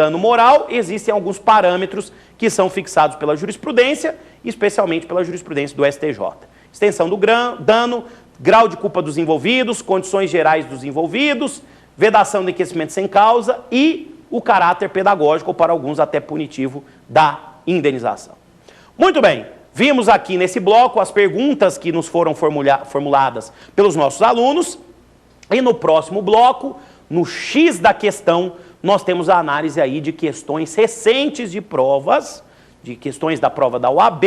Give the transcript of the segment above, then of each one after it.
dano moral, existem alguns parâmetros que são fixados pela jurisprudência, especialmente pela jurisprudência do STJ. Extensão do dano, grau de culpa dos envolvidos, condições gerais dos envolvidos, vedação do enriquecimento sem causa e o caráter pedagógico, ou para alguns até punitivo, da indenização. Muito bem, vimos aqui nesse bloco as perguntas que nos foram formuladas pelos nossos alunos, e no próximo bloco, no X da questão, nós temos a análise aí de questões recentes de provas, de questões da prova da OAB,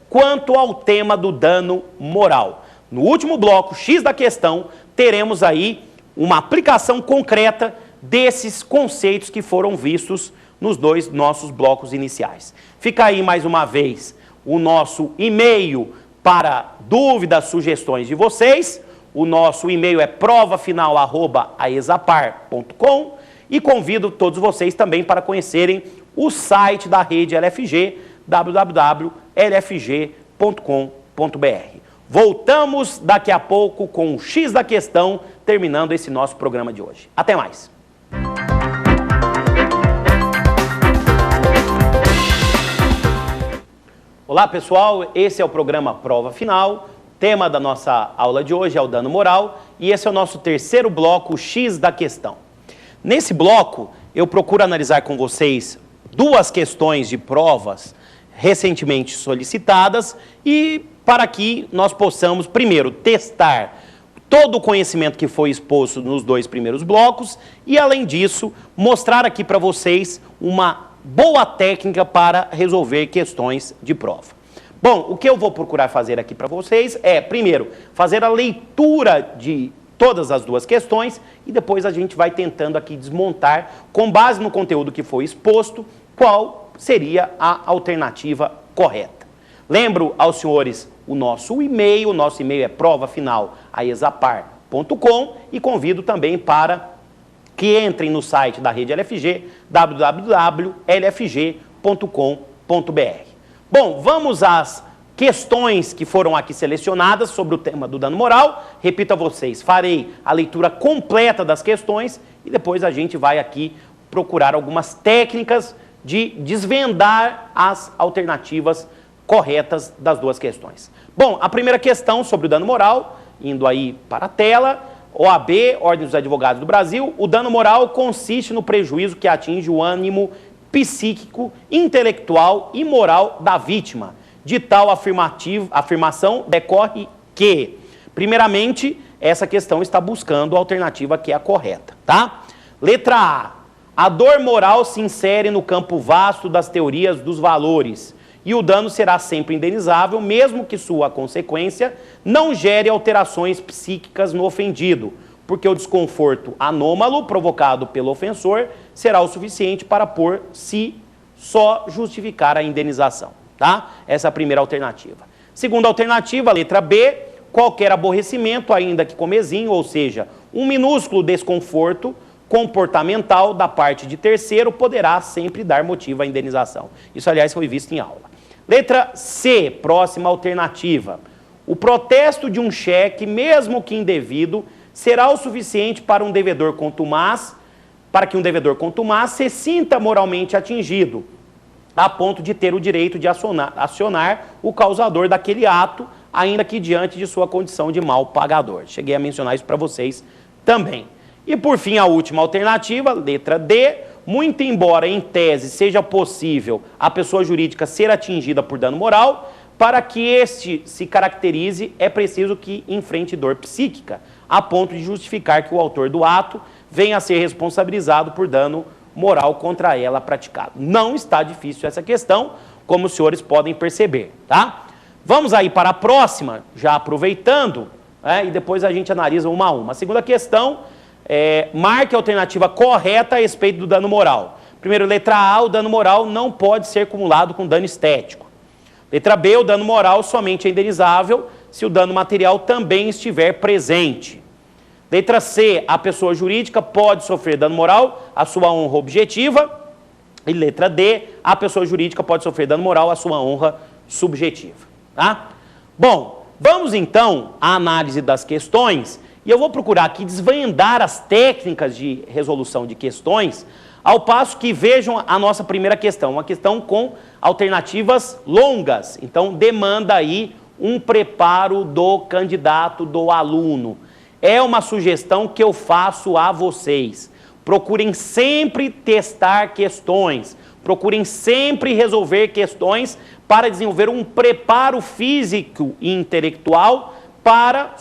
quanto ao tema do dano moral. No último bloco, X da questão, teremos aí uma aplicação concreta desses conceitos que foram vistos nos dois nossos blocos iniciais. Fica aí mais uma vez o nosso e-mail para dúvidas, sugestões de vocês. O nosso e-mail é provafinal@aexapar.com e convido todos vocês também para conhecerem o site da rede LFG, www.lfg.com.br. Voltamos daqui a pouco com o X da questão, terminando esse nosso programa de hoje. Até mais! Olá pessoal, esse é o programa Prova Final. O tema da nossa aula de hoje é o dano moral e esse é o nosso terceiro bloco, o X da questão. Nesse bloco, eu procuro analisar com vocês duas questões de provas recentemente solicitadas e para que nós possamos, primeiro, testar todo o conhecimento que foi exposto nos dois primeiros blocos e, além disso, mostrar aqui para vocês uma boa técnica para resolver questões de prova. Bom, o que eu vou procurar fazer aqui para vocês é, primeiro, fazer a leitura de todas as duas questões e depois a gente vai tentando aqui desmontar, com base no conteúdo que foi exposto, qual seria a alternativa correta. Lembro aos senhores o nosso e-mail é provafinal@exapar.com e convido também para que entrem no site da rede LFG, www.lfg.com.br. Bom, vamos às questões que foram aqui selecionadas sobre o tema do dano moral. Repito a vocês, farei a leitura completa das questões e depois a gente vai aqui procurar algumas técnicas de desvendar as alternativas corretas das duas questões. Bom, a primeira questão sobre o dano moral, indo aí para a tela, OAB, Ordem dos Advogados do Brasil, o dano moral consiste no prejuízo que atinge o ânimo psíquico, intelectual e moral da vítima. De tal afirmação decorre que, primeiramente, essa questão está buscando a alternativa que é a correta, tá? Letra A. A dor moral se insere no campo vasto das teorias dos valores e o dano será sempre indenizável, mesmo que sua consequência não gere alterações psíquicas no ofendido, porque o desconforto anômalo provocado pelo ofensor será o suficiente para por si só justificar a indenização. Tá? Essa é a primeira alternativa. Segunda alternativa, letra B, qualquer aborrecimento, ainda que comezinho, ou seja, um minúsculo desconforto comportamental da parte de terceiro poderá sempre dar motivo à indenização. Isso, aliás, foi visto em aula. Letra C, próxima alternativa. O protesto de um cheque, mesmo que indevido, será o suficiente para um devedor contumaz, para que um devedor contumaz se sinta moralmente atingido, a ponto de ter o direito de acionar o causador daquele ato, ainda que diante de sua condição de mal pagador. Cheguei a mencionar isso para vocês também. E por fim, a última alternativa, letra D, muito embora em tese seja possível a pessoa jurídica ser atingida por dano moral, para que este se caracterize é preciso que enfrente dor psíquica, a ponto de justificar que o autor do ato venha a ser responsabilizado por dano moral contra ela praticado. Não está difícil essa questão, como os senhores podem perceber, tá? Vamos aí para a próxima, já aproveitando, e depois a gente analisa uma a uma. A segunda questão, marque a alternativa correta a respeito do dano moral. Primeiro, letra A, o dano moral não pode ser cumulado com dano estético. Letra B, o dano moral somente é indenizável se o dano material também estiver presente. Letra C, a pessoa jurídica pode sofrer dano moral à sua honra objetiva. E letra D, a pessoa jurídica pode sofrer dano moral à sua honra subjetiva. Tá? Bom, vamos então à análise das questões. E eu vou procurar aqui desvendar as técnicas de resolução de questões Ao passo que vejam a nossa primeira questão, uma questão com alternativas longas. Então, demanda aí um preparo do candidato, do aluno. É uma sugestão que eu faço a vocês. Procurem sempre testar questões, procurem sempre resolver questões para desenvolver um preparo físico e intelectual para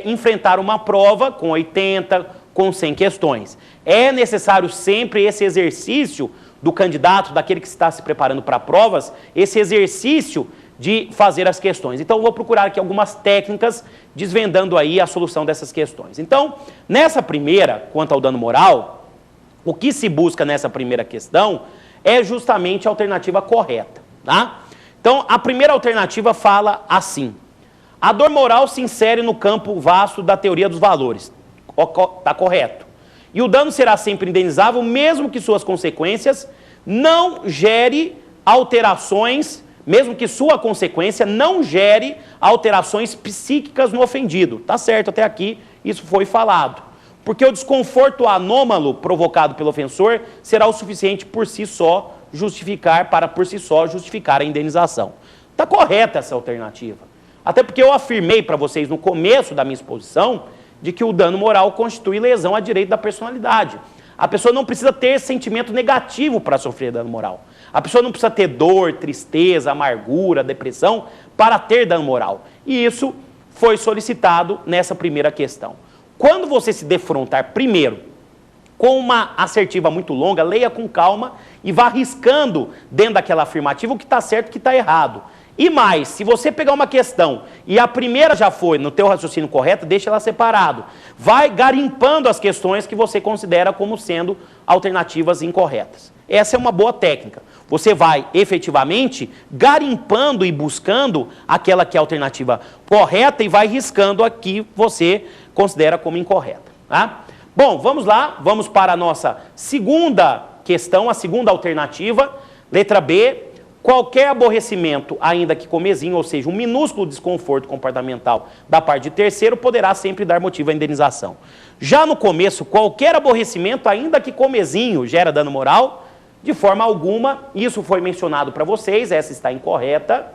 enfrentar uma prova com 80, com 100 questões. É necessário sempre esse exercício do candidato, daquele que está se preparando para provas, esse exercício de fazer as questões. Então, eu vou procurar aqui algumas técnicas desvendando aí a solução dessas questões. Então, nessa primeira, quanto ao dano moral, o que se busca nessa primeira questão é justamente a alternativa correta, tá? Então, a primeira alternativa fala assim: a dor moral se insere no campo vasto da teoria dos valores. Está correto. E o dano será sempre indenizável, mesmo que suas consequências não gere alterações, mesmo que sua consequência não gere alterações psíquicas no ofendido. Tá certo, até aqui isso foi falado. Porque o desconforto anômalo provocado pelo ofensor será o suficiente por si só justificar a indenização. Está correta essa alternativa. Até porque eu afirmei para vocês no começo da minha exposição de que o dano moral constitui lesão a direito da personalidade. A pessoa não precisa ter sentimento negativo para sofrer dano moral. A pessoa não precisa ter dor, tristeza, amargura, depressão para ter dano moral. E isso foi solicitado nessa primeira questão. Quando você se defrontar primeiro com uma assertiva muito longa, leia com calma e vá riscando dentro daquela afirmativa o que está certo e o que está errado. E mais, se você pegar uma questão e a primeira já foi no teu raciocínio correto, deixa ela separado. Vai garimpando as questões que você considera como sendo alternativas incorretas. Essa é uma boa técnica. Você vai efetivamente garimpando e buscando aquela que é a alternativa correta e vai riscando a que você considera como incorreta. Tá? Bom, vamos lá, vamos para a nossa segunda questão, a segunda alternativa, letra B. Qualquer aborrecimento, ainda que comezinho, ou seja, um minúsculo desconforto comportamental da parte de terceiro, poderá sempre dar motivo à indenização. Já no começo, qualquer aborrecimento, ainda que comezinho, gera dano moral, de forma alguma. Isso foi mencionado para vocês, essa está incorreta.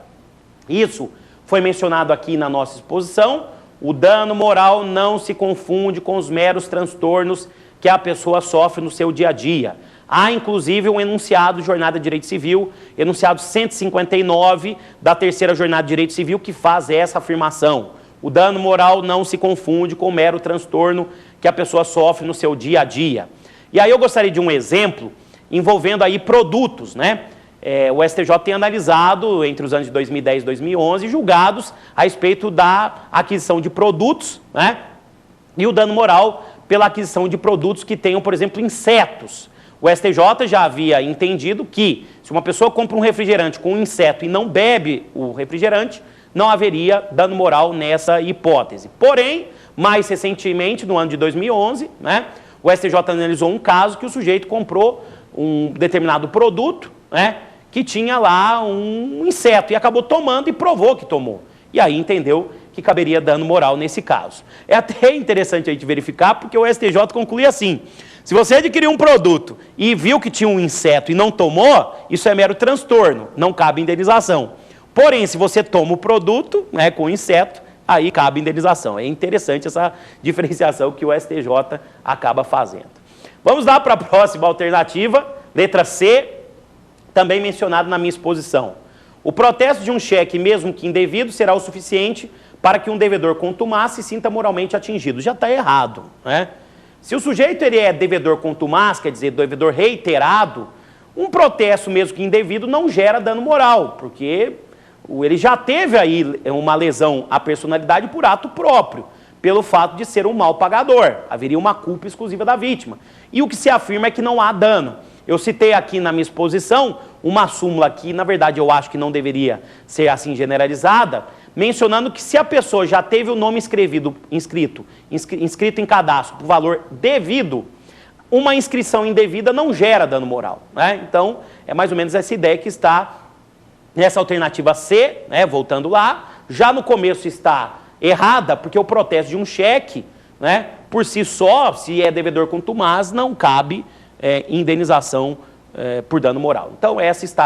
Isso foi mencionado aqui na nossa exposição. O dano moral não se confunde com os meros transtornos que a pessoa sofre no seu dia a dia. Há, inclusive, um enunciado de Jornada de Direito Civil, enunciado 159 da terceira Jornada de Direito Civil, que faz essa afirmação. O dano moral não se confunde com o mero transtorno que a pessoa sofre no seu dia a dia. E aí eu gostaria de um exemplo envolvendo aí produtos, né? O STJ tem analisado, entre os anos de 2010 e 2011, julgados a respeito da aquisição de produtos, né? E o dano moral pela aquisição de produtos que tenham, por exemplo, insetos. O STJ já havia entendido que, se uma pessoa compra um refrigerante com um inseto e não bebe o refrigerante, não haveria dano moral nessa hipótese. Porém, mais recentemente, no ano de 2011, né, o STJ analisou um caso que o sujeito comprou um determinado produto, né, que tinha lá um inseto e acabou tomando e provou que tomou. E aí entendeu que caberia dano moral nesse caso. É até interessante a gente verificar, porque o STJ conclui assim: se você adquiriu um produto e viu que tinha um inseto e não tomou, isso é mero transtorno, não cabe indenização. Porém, se você toma o produto, né, com inseto, aí cabe indenização. É interessante essa diferenciação que o STJ acaba fazendo. Vamos lá para a próxima alternativa, letra C, também mencionado na minha exposição. O protesto de um cheque, mesmo que indevido, será o suficiente para que um devedor contumaz se sinta moralmente atingido. Já está errado, né? Se o sujeito ele é devedor contumaz, quer dizer, devedor reiterado, um protesto mesmo que indevido não gera dano moral, porque ele já teve aí uma lesão à personalidade por ato próprio, pelo fato de ser um mal pagador. Haveria uma culpa exclusiva da vítima. E o que se afirma é que não há dano. Eu citei aqui na minha exposição uma súmula que, na verdade, eu acho que não deveria ser assim generalizada, mencionando que se a pessoa já teve o nome inscrito em cadastro por valor devido, uma inscrição indevida não gera dano moral, né? Então, é mais ou menos essa ideia que está nessa alternativa C, né? Voltando lá, já no começo está errada, porque o protesto de um cheque, né, por si só, se é devedor contumaz, não cabe indenização por dano moral. Então, essa está